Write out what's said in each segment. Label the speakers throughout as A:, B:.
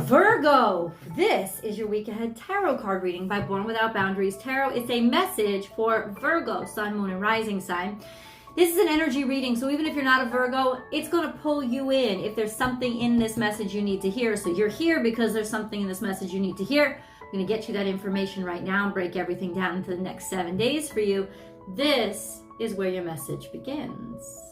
A: Virgo, this is your week ahead tarot card reading by Born Without Boundaries Tarot. It's a message for Virgo, sun, moon, and rising sign. This is an energy reading, so even if you're not a Virgo, it's going to pull you in if there's something in this message you need to hear. So you're here because there's something in this message you need to hear. I'm going to get you that information right now and break everything down into the next 7 days for you. This is where your message begins.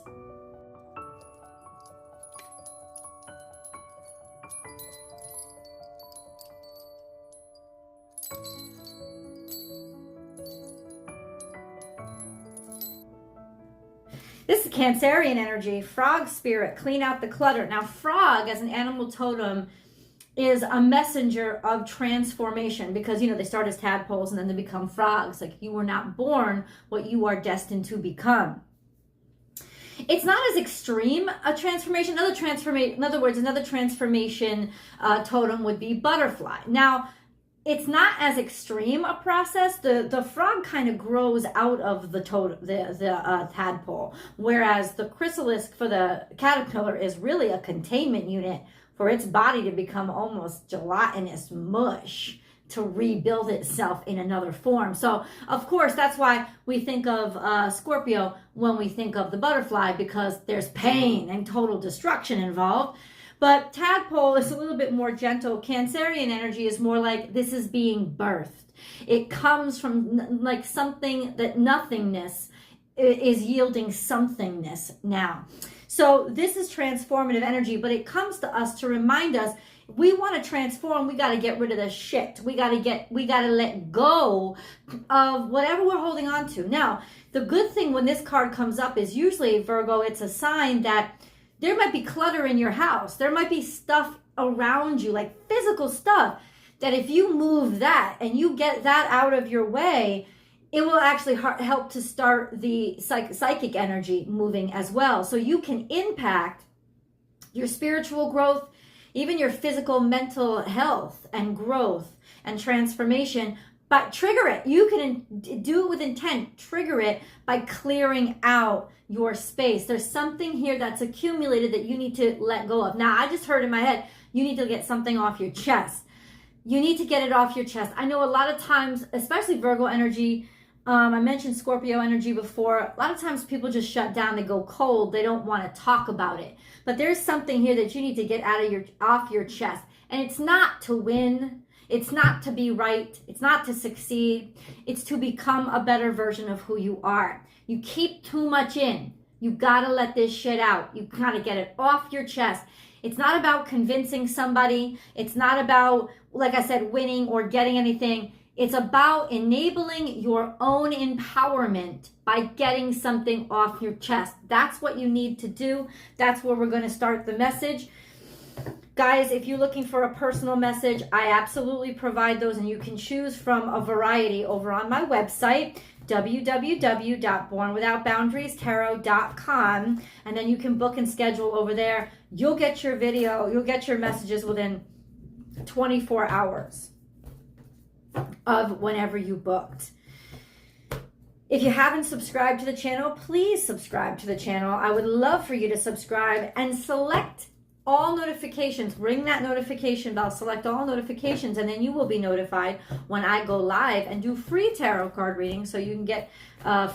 A: This is Cancerian energy, frog spirit, clean out the clutter. Now, frog as an animal totem is a messenger of transformation because, they start as tadpoles and then they become frogs. Like, you were not born what you are destined to become. It's not as extreme a transformation. In other words, another transformation totem would be butterfly. Now, it's not as extreme a process. The frog kind of grows out of the tadpole, whereas the chrysalis for the caterpillar is really a containment unit for its body to become almost gelatinous mush to rebuild itself in another form. So, of course, that's why we think of Scorpio when we think of the butterfly, because there's pain and total destruction involved. But tadpole is a little bit more gentle. Cancerian energy is more like this is being birthed. It comes from like something that nothingness is yielding somethingness now. So this is transformative energy, but it comes to us to remind us we want to transform. We got to get rid of the shit. We got to let go of whatever we're holding on to. Now, the good thing when this card comes up is usually, Virgo, it's a sign that there might be clutter in your house. There might be stuff around you, like physical stuff, that if you move that and you get that out of your way, it will actually help to start the psychic energy moving as well. So you can impact your spiritual growth, even your physical, mental health and growth and transformation. But trigger it. You can do it with intent. Trigger it by clearing out your space. There's something here that's accumulated that you need to let go of. Now, I just heard in my head, you need to get something off your chest. You need to get it off your chest. I know a lot of times, especially Virgo energy, I mentioned Scorpio energy before. A lot of times people just shut down. They go cold. They don't want to talk about it. But there's something here that you need to get off your chest. And it's not to win. It's not to be right. It's not to succeed. It's to become a better version of who you are. You keep too much in. You got to let this shit out. You got to get it off your chest. It's not about convincing somebody. It's not about, like I said, winning or getting anything. It's about enabling your own empowerment by getting something off your chest. That's what you need to do. That's where we're going to start the message. Guys, if you're looking for a personal message, I absolutely provide those, and you can choose from a variety over on my website, www.bornwithoutboundariestarot.com, and then you can book and schedule over there. You'll get your video, you'll get your messages within 24 hours of whenever you booked. If you haven't subscribed to the channel, please subscribe to the channel. I would love for you to subscribe and select all notifications. Ring that notification bell, select all notifications, and then you will be notified when I go live and do free tarot card readings, so you can get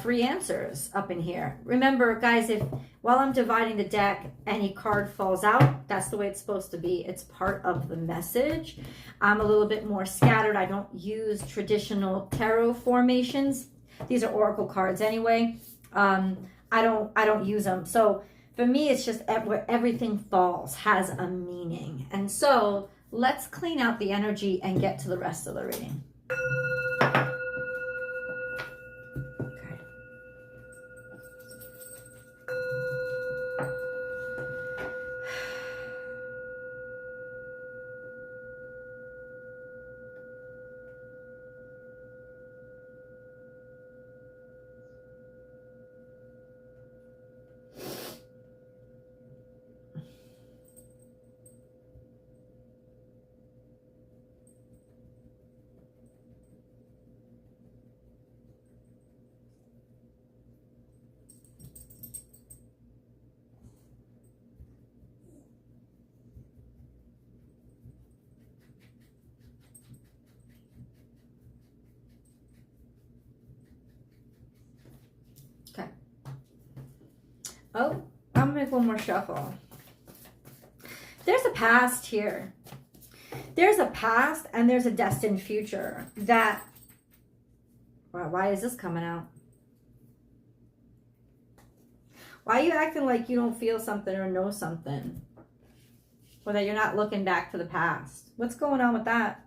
A: free answers up in here. Remember, guys, if while I'm dividing the deck, any card falls out, that's the way it's supposed to be. It's part of the message. I'm a little bit more scattered. I don't use traditional tarot formations. These are oracle cards anyway. I don't use them. So for me, it's just where everything falls has a meaning. And so let's clean out the energy and get to the rest of the reading. Okay. Oh, I'm gonna make one more shuffle. There's a past here. There's a past and there's a destined future that, wow, why is this coming out? Why are you acting like you don't feel something or know something? Or that you're not looking back to the past? What's going on with that?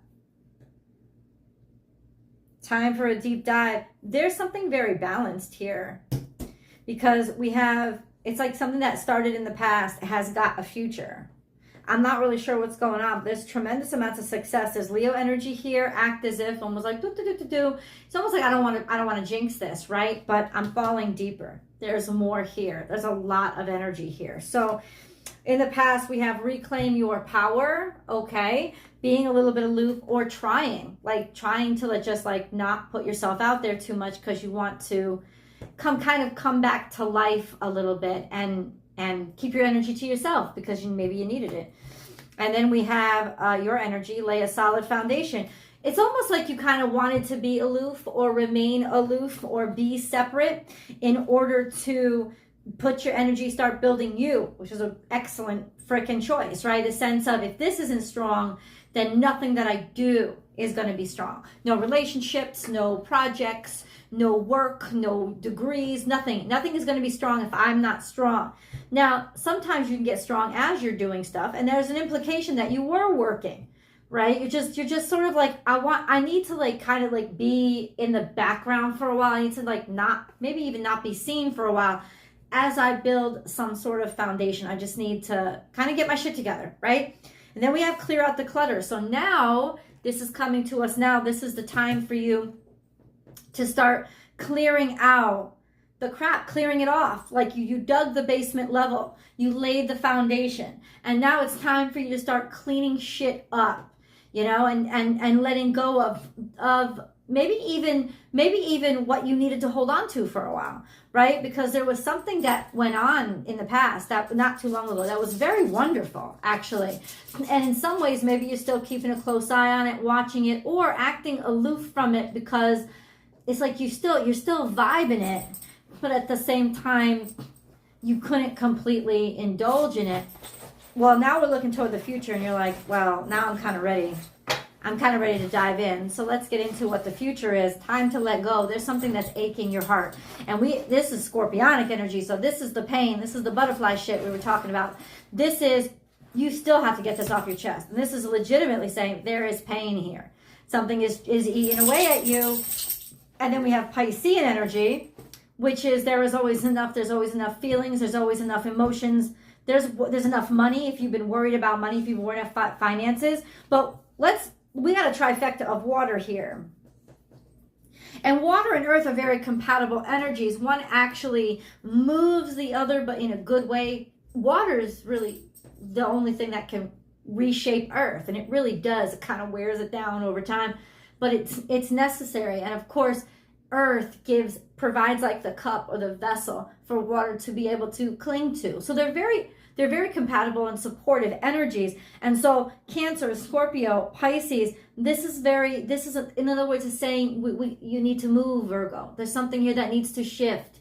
A: Time for a deep dive. There's something very balanced here. Because we have, it's like something that started in the past has got a future. I'm not really sure what's going on. There's tremendous amounts of success. There's Leo energy here. Act as if, almost like do do do do do. It's almost like I don't want to jinx this, right? But I'm falling deeper. There's more here. There's a lot of energy here. So in the past, we have reclaim your power, okay? Being a little bit aloof or trying to just like not put yourself out there too much because you want to come back to life a little bit and keep your energy to yourself because maybe you needed it. And then we have your energy, lay a solid foundation. It's almost like you kind of wanted to be aloof or remain aloof or be separate in order to put your energy, start building you, which is an excellent freaking choice, right? The sense of if this isn't strong, then nothing that I do is going to be strong. No relationships, no projects, no work, no degrees, nothing. Nothing is going to be strong if I'm not strong. Now, sometimes you can get strong as you're doing stuff, and there's an implication that you were working, right? You're just sort of like, I need to like kind of like be in the background for a while. I need to like maybe even not be seen for a while as I build some sort of foundation. I just need to kind of get my shit together, right? And then we have clear out the clutter. So now this is coming to us now. This is the time for you to start clearing out the crap, clearing it off. Like you dug the basement level, you laid the foundation, and now it's time for you to start cleaning shit up, you know, and letting go of maybe even what you needed to hold on to for a while, right? Because there was something that went on in the past that not too long ago that was very wonderful, actually. And in some ways, maybe you're still keeping a close eye on it, watching it, or acting aloof from it because it's like you're still vibing it, but at the same time, you couldn't completely indulge in it. Well, now we're looking toward the future, and you're like, well, now I'm kind of ready. I'm kind of ready to dive in. So let's get into what the future is. Time to let go. There's something that's aching your heart. And this is scorpionic energy. So this is the pain. This is the butterfly shit we were talking about. This is, you still have to get this off your chest. And this is legitimately saying there is pain here. Something is eating away at you. And then we have Piscean energy, which is there is always enough. There's always enough feelings. There's always enough emotions. There's enough money if you've been worried about money, if you've been worried about finances. But we got a trifecta of water here. And water and earth are very compatible energies. One actually moves the other, but in a good way. Water is really the only thing that can reshape earth. And it really does. It kind of wears it down over time. But it's necessary. And of course, earth provides like the cup or the vessel for water to be able to cling to. So they're very compatible and supportive energies. And so Cancer, Scorpio, Pisces, this is another way to saying you need to move, Virgo. There's something here that needs to shift.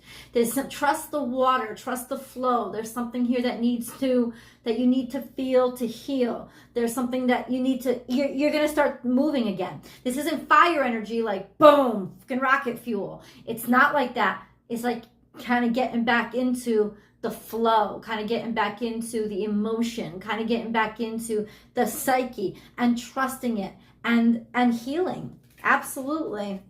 A: Trust the water, trust the flow. There's something here that you need to feel to heal. There's something that you're going to start moving again. This isn't fire energy like boom, fucking rocket fuel. It's not like that. It's like kind of getting back into the flow, kind of getting back into the emotion, kind of getting back into the psyche and trusting it and healing. Absolutely.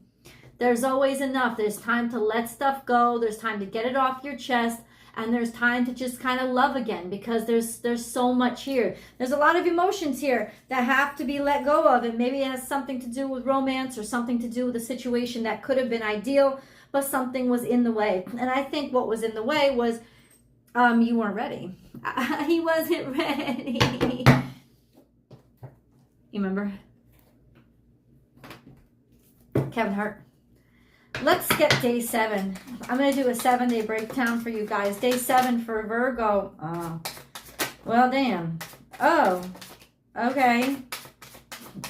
A: There's always enough. There's time to let stuff go. There's time to get it off your chest. And there's time to just kind of love again because there's so much here. There's a lot of emotions here that have to be let go of. And maybe it has something to do with romance or something to do with a situation that could have been ideal, but something was in the way. And I think what was in the way was you weren't ready. He wasn't ready. You remember? Kevin Hart. Let's get day 7. I'm going to do a 7-day breakdown for you guys. Day 7 for Virgo. Oh, well, damn. Oh, okay.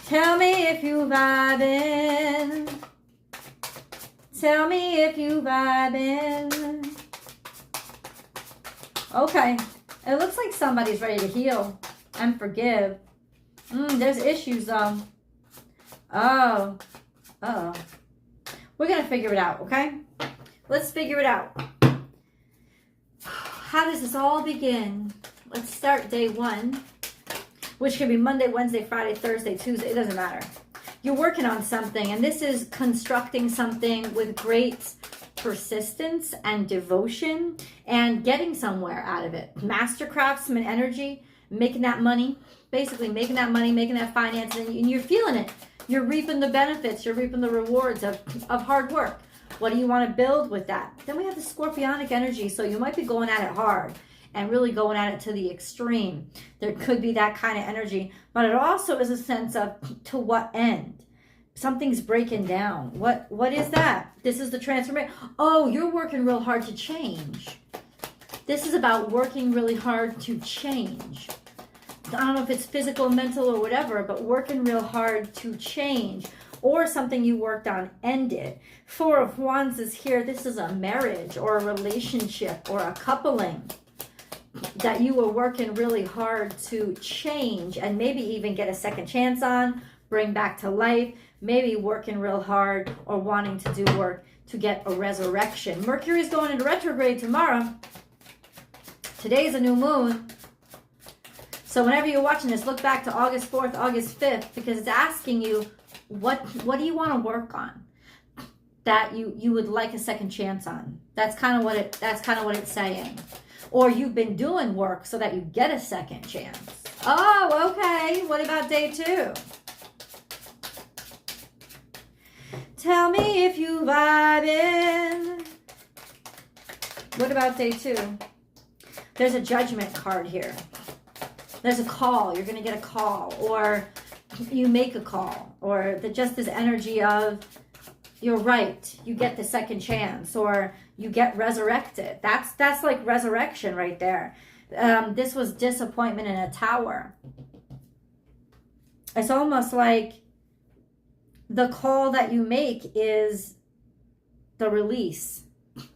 A: Tell me if you vibing. Tell me if you vibing. Okay. It looks like somebody's ready to heal and forgive. There's issues though. Oh. Uh-oh. We're going to figure it out, okay? Let's figure it out. How does this all begin? Let's start day 1, which can be Monday, Wednesday, Friday, Thursday, Tuesday. It doesn't matter. You're working on something, and this is constructing something with great persistence and devotion and getting somewhere out of it. Master craftsman energy, making that money, basically making that money, making that finance, and you're feeling it. You're reaping the benefits, you're reaping the rewards of hard work. What do you want to build with that? Then we have the scorpionic energy, so you might be going at it hard and really going at it to the extreme. There could be that kind of energy, but it also is a sense of to what end? Something's breaking down. What is that? This is the transformation. Oh, you're working real hard to change. This is about working really hard to change. I don't know if it's physical, mental, or whatever, but working real hard to change. Or something you worked on ended. 4 of Wands is here. This is a marriage or a relationship or a coupling that you were working really hard to change and maybe even get a second chance on, bring back to life, maybe working real hard or wanting to do work to get a resurrection. Mercury's going into retrograde tomorrow. Today's a new moon. So whenever you're watching this, look back to August 4th, August 5th, because it's asking you, what do you want to work on that you would like a second chance on? That's kind of what it's saying. Or you've been doing work so that you get a second chance. Oh, okay. What about day 2? Tell me if you vibing. What about day 2? There's a judgment card here. There's a call. You're going to get a call, or you make a call, or just this energy of you're right, you get the second chance, or you get resurrected. That's like resurrection right there. This was disappointment in a tower. It's almost like the call that you make is the release,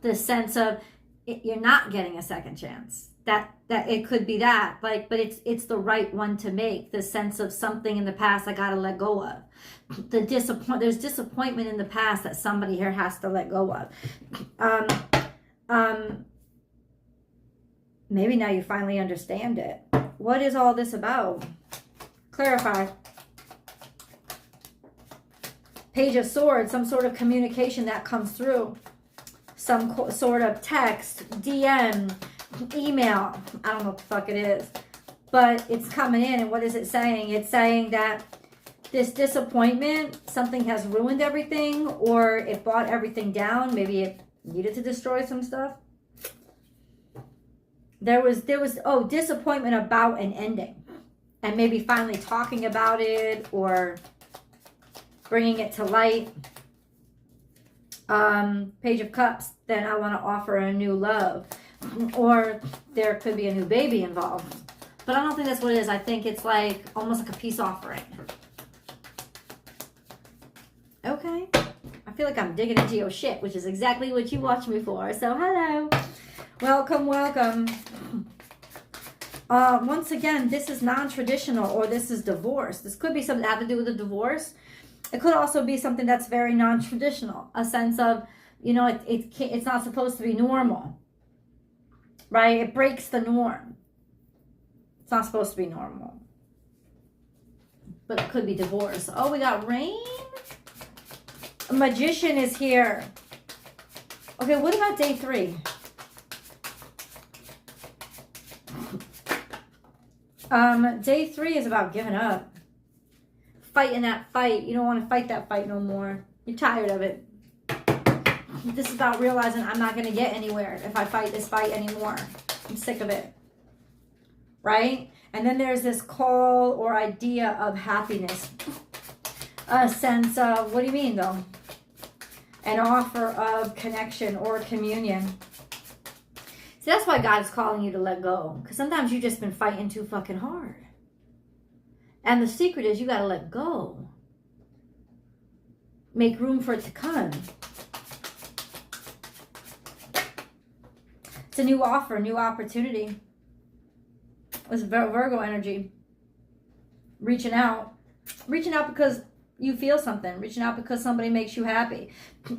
A: the sense of you're not getting a second chance. That it could be that, like, but it's the right one to make. The sense of something in the past I gotta let go of. There's disappointment in the past that somebody here has to let go of. Maybe now you finally understand it. What is all this about? Clarify. Page of Swords, some sort of communication that comes through. Some sort of text, DM, email. I don't know what the fuck it is. But it's coming in, and what is it saying? It's saying that this disappointment, something has ruined everything, or it brought everything down. Maybe it needed to destroy some stuff. There was disappointment about an ending, and maybe finally talking about it or bringing it to light. Page of Cups, then I want to offer a new love, or there could be a new baby involved, but I don't think that's what it is. I think it's like almost like a peace offering. Okay, I feel like I'm digging into your shit, which is exactly what you watched me for. So hello, welcome. Once again, this is non-traditional, or this is divorce. This could be something that have to do with a divorce. It could also be something that's very non-traditional, a sense of, you know, it's not supposed to be normal, right? It breaks the norm. It's not supposed to be normal. But it could be divorce. Oh, we got rain? A magician is here. Okay, what about day 3? Day 3 is about giving up. Fighting that fight. You don't want to fight that fight no more. You're tired of it. This is about realizing I'm not going to get anywhere if I fight this fight anymore. I'm sick of it. Right? And then there's this call or idea of happiness. A sense of, what do you mean though? An offer of connection or communion. See, that's why God is calling you to let go. Because sometimes you've just been fighting too fucking hard. And the secret is you got to let go. Make room for it to come. It's a new offer, new opportunity. It's Virgo energy. Reaching out because you feel something, reaching out because somebody makes you happy,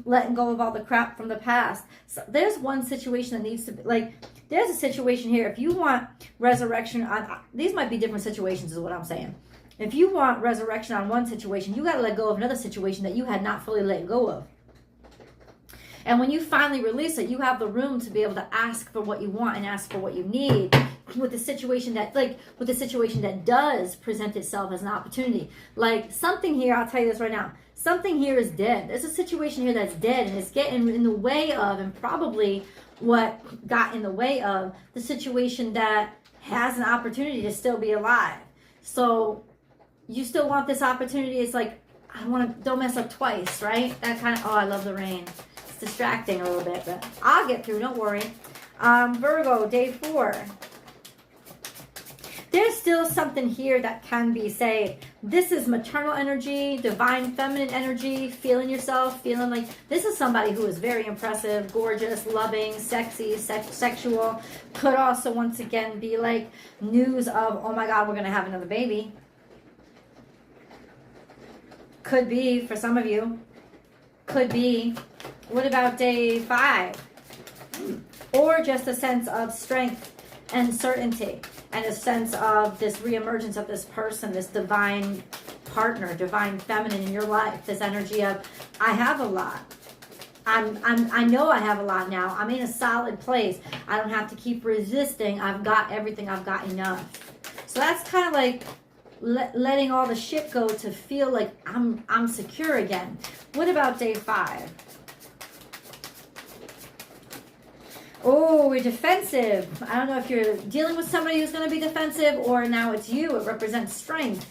A: letting go of all the crap from the past. So there's one situation that needs to be, like, there's a situation here. If you want resurrection on, these might be different situations is what I'm saying. If you want resurrection on one situation, you got to let go of another situation that you had not fully let go of. And when you finally release it, you have the room to be able to ask for what you want and ask for what you need with the situation that does present itself as an opportunity. Like something here, I'll tell you this right now, something here is dead. There's a situation here that's dead, and it's getting in the way of, and probably what got in the way of, the situation that has an opportunity to still be alive. So you still want this opportunity. It's like, don't mess up twice, right? That kind of, oh, I love the rain. It's distracting a little bit, but I'll get through, don't worry. Virgo, day 4. There's still something here that can be saved. This is maternal energy, divine feminine energy, feeling yourself, feeling like this is somebody who is very impressive, gorgeous, loving, sexy, sexual. Could also, once again, be like news of, oh my God, we're going to have another baby. Could be, for some of you, could be. What about day 5? Or just a sense of strength and certainty, and a sense of this reemergence of this person, this divine partner, divine feminine in your life. This energy of, I have a lot. I know I have a lot now. I'm in a solid place. I don't have to keep resisting. I've got everything. I've got enough. So that's kind of like letting all the shit go to feel like I'm secure again. What about day 5? Oh, we're defensive. I don't know if you're dealing with somebody who's going to be defensive, or now it's you. It represents strength.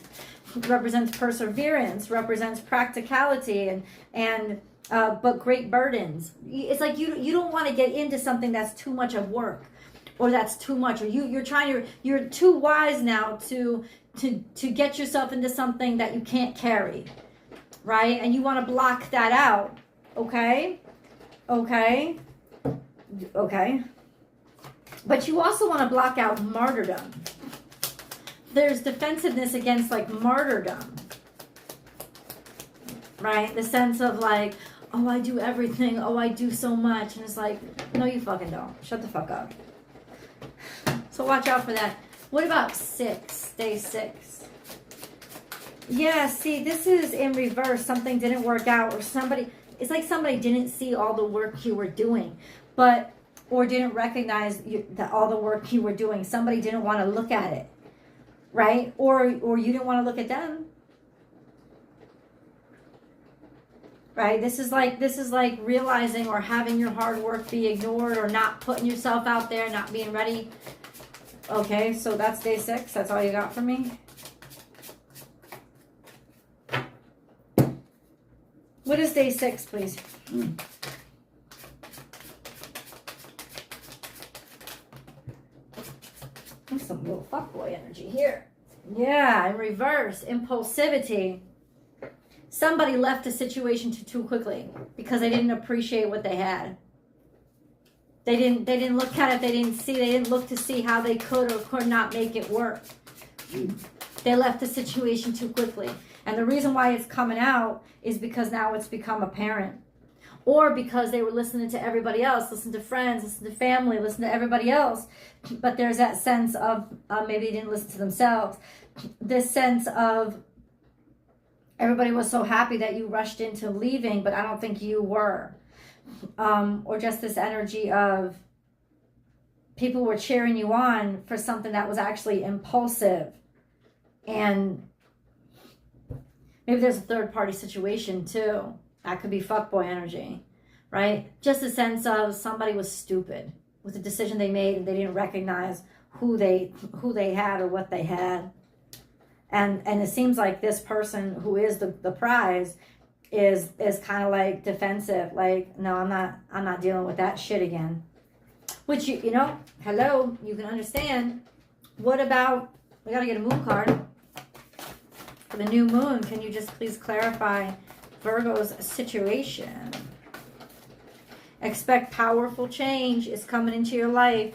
A: It represents perseverance. Represents practicality and but great burdens. It's like you don't want to get into something that's too much of work, or that's too much, or you're too wise now to get yourself into something that you can't carry, right? And you want to block that out. Okay. But you also want to block out martyrdom. There's defensiveness against like martyrdom, right? The sense of like, oh, I do everything. Oh, I do so much. And it's like, no, you fucking don't. Shut the fuck up. So watch out for that. What about 6? Day 6. Yeah, see, this is in reverse. Something didn't work out, or it's like somebody didn't see all the work you were doing, or didn't recognize that all the work you were doing. Somebody didn't want to look at it, right? Or you didn't want to look at them, right? This is like realizing or having your hard work be ignored, or not putting yourself out there, not being ready. Okay, so that's day 6. That's all you got for me? What is day 6, please? There's some little fuckboy energy here. Yeah, in reverse, impulsivity. Somebody left a situation too quickly because they didn't appreciate what they had. They didn't look at it. They didn't look to see how they could or could not make it work. They left the situation too quickly. And the reason why it's coming out is because now it's become apparent. Or because they were listening to everybody else, listen to friends, listen to family, listen to everybody else. But there's that sense of maybe they didn't listen to themselves. This sense of everybody was so happy that you rushed into leaving, but I don't think you were. Or just this energy of people were cheering you on for something that was actually impulsive. And maybe there's a third party situation too. That could be fuckboy energy, right? Just a sense of somebody was stupid with the decision they made, and they didn't recognize who they had or what they had. And it seems like this person who is the prize is kind of like defensive, like, no, I'm not dealing with that shit again. Which you know, hello, you can understand. What about, we got to get a moon card for the new moon. Can you just please clarify Virgo's situation? Expect powerful change is coming into your life,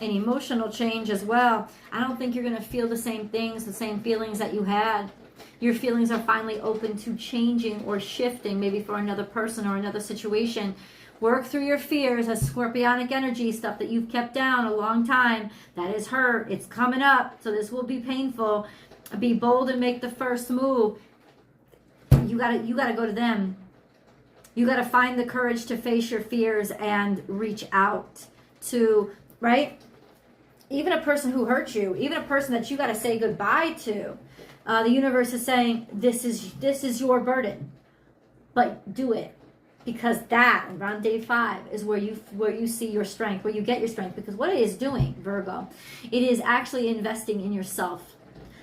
A: and emotional change as well. I don't think you're going to feel the same things, the same feelings that you had. Your feelings are finally open to changing or shifting, maybe for another person or another situation. Work through your fears as scorpionic energy, stuff that you've kept down a long time. That is hurt. It's coming up, so this will be painful. Be bold and make the first move. You gotta go to them. You got to find the courage to face your fears and reach out to, right? Even a person who hurt you, even a person that you got to say goodbye to. The universe is saying, this is your burden, but do it. Because that, around day 5, is where you see your strength, where you get your strength. Because what it is doing, Virgo, it is actually investing in yourself.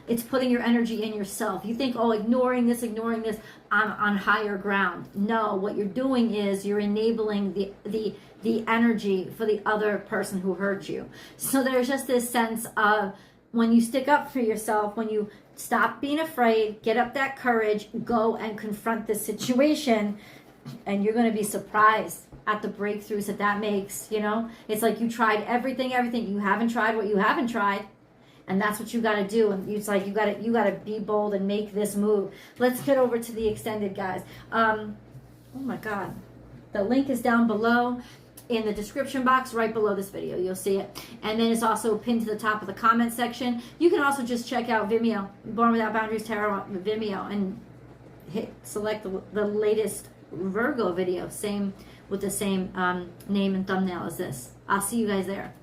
A: It's putting your energy in yourself. You think, oh, ignoring this, I'm on higher ground. No, what you're doing is you're enabling the energy for the other person who hurt you. So there's just this sense of when you stick up for yourself, when you stop being afraid, get up that courage, go and confront this situation, and you're going to be surprised at the breakthroughs that makes, you know? It's like you tried everything. You haven't tried what you haven't tried. And that's what you got to do. And it's like you got to be bold and make this move. Let's get over to the extended, guys. Oh my God. The link is down below in the description box right below this video. You'll see it. And then it's also pinned to the top of the comment section. You can also just check out Vimeo, Born Without Boundaries Tarot Vimeo, and select the latest Virgo video, with the same name and thumbnail as this. I'll see you guys there.